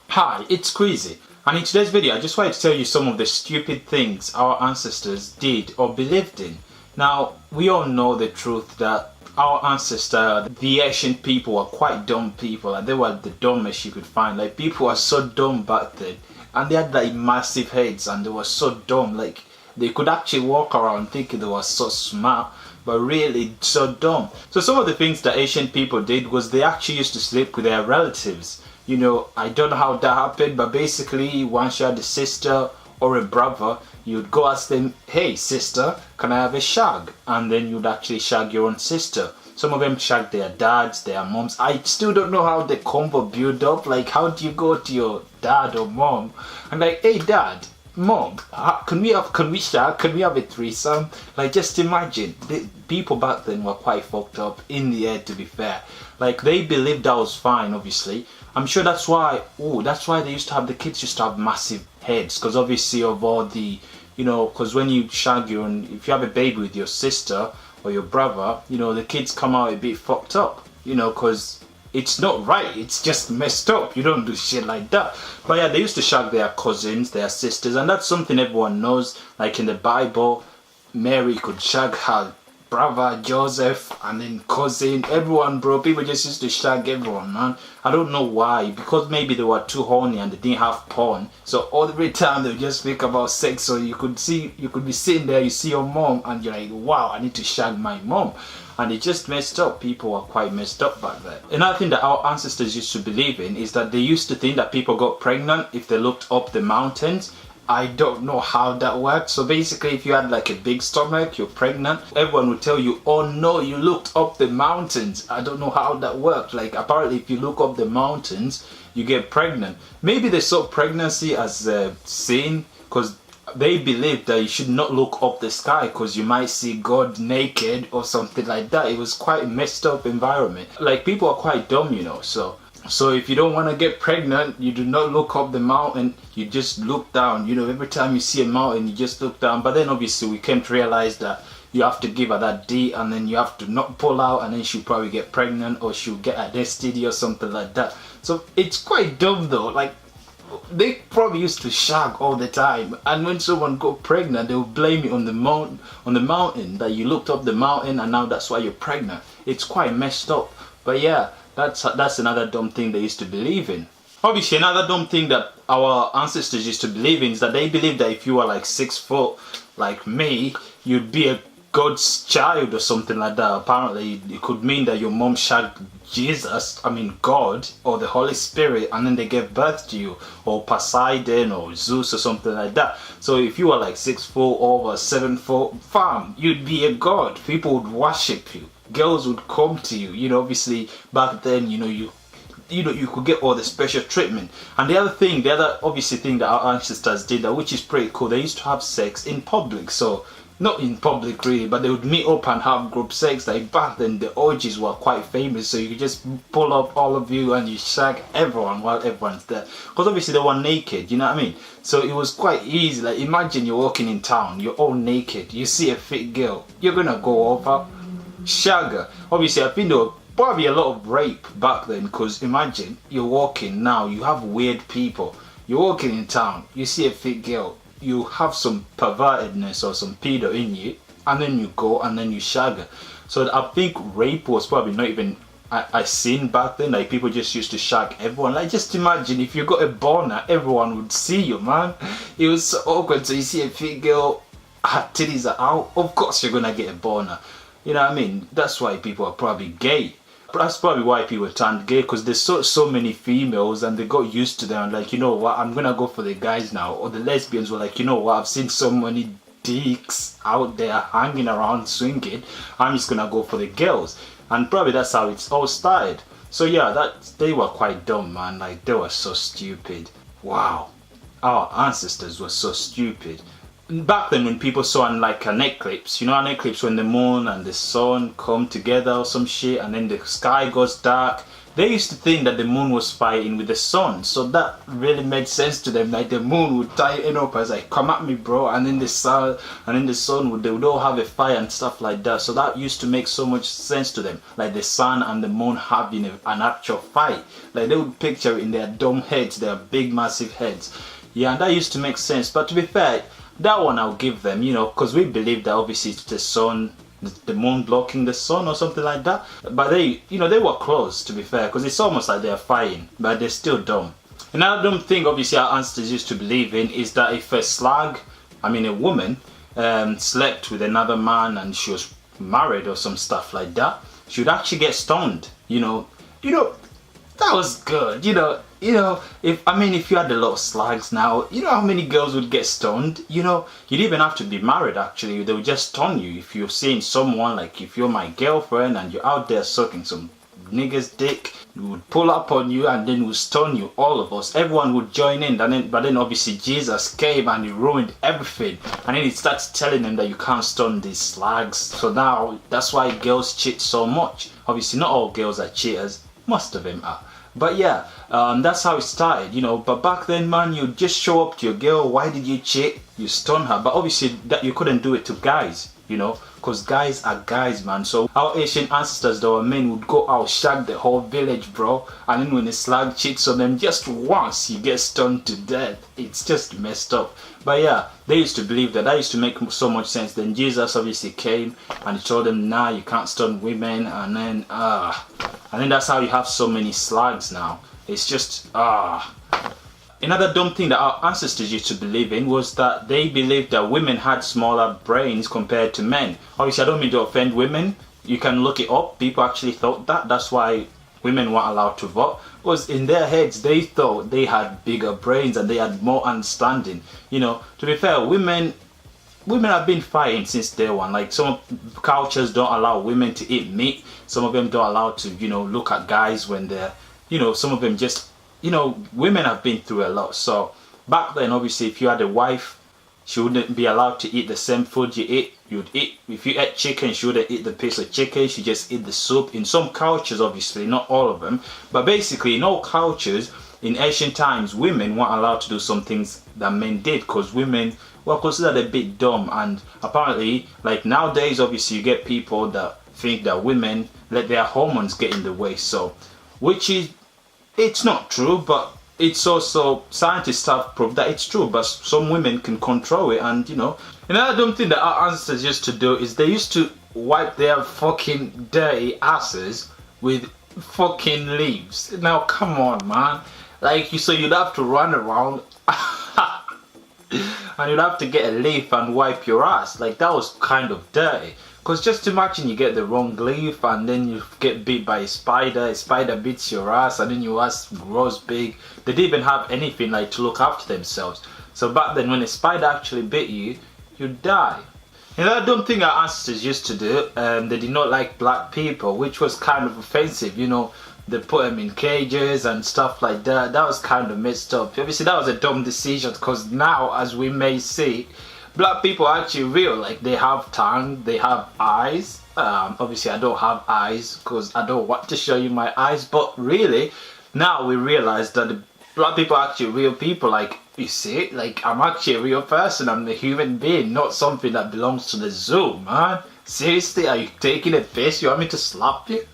Hi, it's Queasy, and in today's video I just wanted to tell you some of the stupid things our ancestors did or believed in. Now, we all know the truth that our ancestors, the ancient people, were quite dumb people, and they were the dumbest you could find. Like, people were so dumb back then, and they had like massive heads, and they were so dumb, like they could actually walk around thinking they were so smart, but really so dumb. So some of the things that ancient people did was they actually used to sleep with their relatives. You know, I don't know how that happened, but basically once you had a sister or a brother, you'd go ask them, hey sister, can I have a shag? And then you'd actually shag your own sister. Some of them shag their dads, their moms. I still don't know how the combo build up. Like, how do you go to your dad or mom and like, hey dad, mom, can we shag? Can we have a threesome? Like, just imagine, the people back then were quite fucked up in the head, to be fair. Like, they believed that was fine, obviously. I'm sure that's why they used to have, the kids used to have massive heads, because obviously of all the, you know, because when you shag your own, if you have a baby with your sister or your brother, you know, the kids come out a bit fucked up, you know, because it's not right, it's just messed up. You don't do shit like that. But yeah, they used to shag their cousins, their sisters, and that's something everyone knows. Like in the Bible, Mary could shag her brother Joseph, and then cousin, everyone, bro. People just used to shag everyone, man. I don't know why, because maybe they were too horny and they didn't have porn, so every time they just think about sex. So you could be sitting there, you see your mom, and you're like, wow, I need to shag my mom. And it just messed up. People were quite messed up back then. Another thing that our ancestors used to believe in is that they used to think that people got pregnant if they looked up the mountains. I don't know how that works. So basically, if you had like a big stomach, you're pregnant, everyone would tell you, oh no, you looked up the mountains. I don't know how that worked. Like, apparently if you look up the mountains, you get pregnant. Maybe they saw pregnancy as a sin, because they believed that you should not look up the sky because you might see God naked or something like that. It was quite a messed up environment. Like, people are quite dumb, you know. So if you don't want to get pregnant, you do not look up the mountain, you just look down. You know, every time you see a mountain, you just look down. But then obviously we came to realize that you have to give her that D, and then you have to not pull out, and then she'll probably get pregnant, or she'll get an STD or something like that. So it's quite dumb though. Like, they probably used to shag all the time, and when someone got pregnant, they would blame it on the mountain, that you looked up the mountain and now that's why you're pregnant. It's quite messed up. But yeah, that's another dumb thing they used to believe in. Obviously, another dumb thing that our ancestors used to believe in is that they believed that if you were like 6 foot like me, you'd be a God's child or something like that. Apparently it could mean that your mom shagged God, or the Holy Spirit, and then they gave birth to you, or Poseidon or Zeus or something like that. So if you were like 6 foot over 7 foot, fam, you'd be a god. People would worship you. Girls would come to you. You know, obviously back then, you could get all the special treatment. And the other obviously thing that our ancestors did, which is pretty cool, they used to have sex in public. So not in public really, but they would meet up and have group sex. Like back then, the orgies were quite famous, so you could just pull up all of you and you shag everyone while everyone's there, because obviously they were naked, you know what I mean? So it was quite easy. Like, imagine you're walking in town, you're all naked, you see a fit girl, you're gonna go over, shag her. Obviously I think there were probably a lot of rape back then, because imagine you're walking now, you have weird people, you're walking in town, you see a fit girl, you have some pervertedness or some pedo in you, and then you go and then you shag her. So I think rape was probably not even a sin back then. Like, people just used to shag everyone. Like, just imagine if you got a boner, everyone would see you, man. It was so awkward. So you see a fit girl, her titties are out, of course you're gonna get a boner. You know what I mean? That's why people are probably gay. That's probably why people turned gay, because there's so many females and they got used to them. Like, you know what, I'm gonna go for the guys now. Or the lesbians were like, you know what, I've seen so many dicks out there hanging around swinging, I'm just gonna go for the girls. And probably that's how it's all started. So yeah, they were quite dumb, man. Like, they were so stupid. Wow, our ancestors were so stupid. Back then, when people saw like an eclipse, you know, an eclipse when the moon and the sun come together or some shit, and then the sky goes dark, they used to think that the moon was fighting with the sun, so that really made sense to them. Like the moon would tighten up as like, come at me, bro, and then the sun would, they would all have a fight and stuff like that. So that used to make so much sense to them, like the sun and the moon having an actual fight. Like they would picture it in their dumb heads, their big massive heads. Yeah, and that used to make sense. But to be fair, that one I'll give them, you know, because we believe that obviously it's the sun, the moon blocking the sun or something like that. But they, you know, they were close, to be fair, because it's almost like they're fighting, but they're still dumb. Another dumb thing obviously our ancestors used to believe in is that if a woman slept with another man and she was married or some stuff like that, she would actually get stoned. You know, that was good. If you had a lot of slags now, you know how many girls would get stoned? You know, you didn't even have to be married actually. They would just stone you. If you're seeing someone, like if you're my girlfriend and you're out there sucking some nigga's dick, we would pull up on you and then we'd stone you, all of us. Everyone would join in, but then obviously Jesus came and he ruined everything. And then he starts telling them that you can't stone these slags. So now that's why girls cheat so much. Obviously not all girls are cheaters, most of them are. But yeah, that's how it started, you know. But back then, man, you just show up to your girl. Why did you cheat? You stun her. But obviously, that you couldn't do it to guys, you know, because guys are guys, man. So our ancient ancestors, though, men would go out, shag the whole village, bro. And then when a slag cheats on them just once, you get stunned to death. It's just messed up. But yeah, they used to believe that. That used to make so much sense. Then Jesus obviously came and he told them, nah, you can't stun women. And then that's how you have so many slags now. It's just Another dumb thing that our ancestors used to believe in was that they believed that women had smaller brains compared to men. Obviously, I don't mean to offend women. You can look it up. People actually thought that. That's why women weren't allowed to vote. Was in their heads they thought they had bigger brains and they had more understanding. You know, to be fair, women have been fighting since day one. Like some cultures don't allow women to eat meat. Some of them don't allow to, you know, look at guys when they're, you know, some of them just, you know, women have been through a lot. So back then, obviously, if you had a wife, she wouldn't be allowed to eat the same food you eat. You'd eat, if you ate chicken, she wouldn't eat the piece of chicken. She just eat the soup. In some cultures, obviously, not all of them, but basically in all cultures, in ancient times, women weren't allowed to do some things that men did because women were considered a bit dumb. And apparently, like nowadays, obviously, you get people that think that women let their hormones get in the way. So, which is, it's not true, but it's also, scientists have proved that it's true, but some women can control it. And you know, another dumb thing that our ancestors used to do is they used to wipe their fucking dirty asses with fucking leaves. Now come on, man. Like, so you'd have to run around and you'd have to get a leaf and wipe your ass. Like, that was kind of dirty. Because just imagine you get the wrong leaf and then you get bit by a spider beats your ass and then your ass grows big. They didn't even have anything like to look after themselves. So back then when a spider actually bit you, you'd die. Another dumb thing our ancestors used to do, they did not like black people, which was kind of offensive, you know. They put them in cages and stuff like that. That was kind of messed up. Obviously that was a dumb decision because now, as we may see, black people are actually real. Like, they have tongue, they have eyes. Obviously I don't have eyes because I don't want to show you my eyes, but really now we realize that the black people are actually real people. Like, you see, like, I'm actually a real person. I'm a human being, not something that belongs to the zoo, man. Seriously, are you taking a piss? You want me to slap you?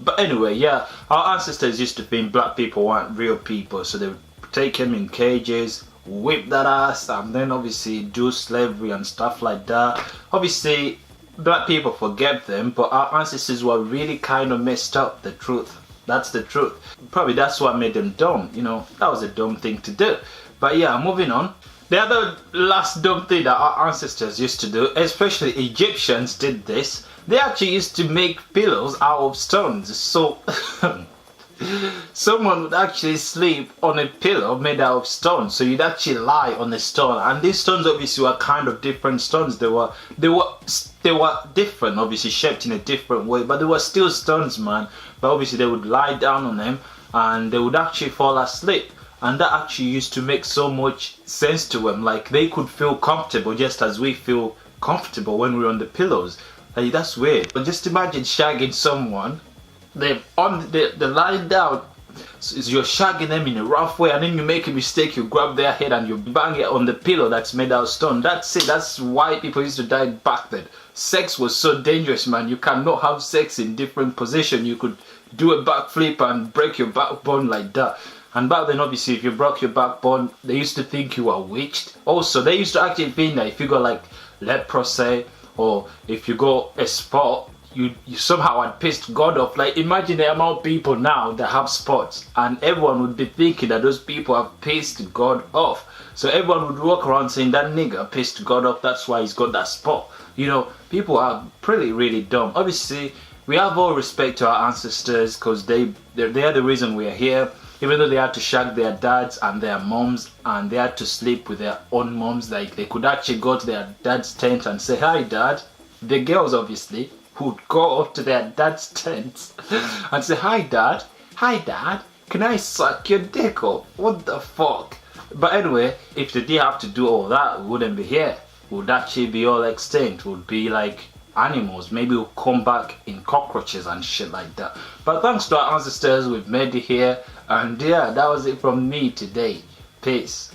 But anyway, yeah, our ancestors used to think black people weren't real people, so they would take them in cages, whip that ass, and then obviously do slavery and stuff like that. Obviously, black people forget them, but our ancestors were really kind of messed up. The truth. That's the truth. Probably that's what made them dumb, you know. That was a dumb thing to do. But yeah, moving on. The other last dumb thing that our ancestors used to do, especially Egyptians did this, they actually used to make pillows out of stones. So someone would actually sleep on a pillow made out of stone. So you'd actually lie on a stone, and these stones obviously were kind of different stones. They were different, obviously shaped in a different way, but they were still stones, man. But obviously they would lie down on them and they would actually fall asleep. And that actually used to make so much sense to them. Like, they could feel comfortable just as we feel comfortable when we're on the pillows. Like, that's weird. But just imagine shagging someone they're lying down. So you're shagging them in a rough way, and then you make a mistake, you grab their head and you bang it on the pillow that's made out of stone. That's it. That's why people used to die back then. Sex was so dangerous, man. You cannot have sex in different positions. You could do a backflip and break your backbone like that. And back then, obviously, if you broke your backbone, they used to think you were witched. Also, they used to actually think that if you got like leprosy or if you got a spot, you somehow had pissed God off. Like, imagine the amount of people now that have spots, and everyone would be thinking that those people have pissed God off. So everyone would walk around saying that nigga pissed God off, that's why he's got that spot. You know, people are really dumb. Obviously, we have all respect to our ancestors because they are the reason we are here. Even though they had to shag their dads and their moms, and they had to sleep with their own moms, like they could actually go to their dad's tent and say, "Hi, dad." The girls, obviously, would go up to their dad's tent and say, "Hi, dad. Hi, dad. Can I suck your dick off?" What the fuck? But anyway, if they did have to do all that, we wouldn't be here. We would actually be all extinct. We would be like animals. Maybe we'll come back in cockroaches and shit like that. But thanks to our ancestors, we've made it here. And yeah, that was it from me today. Peace.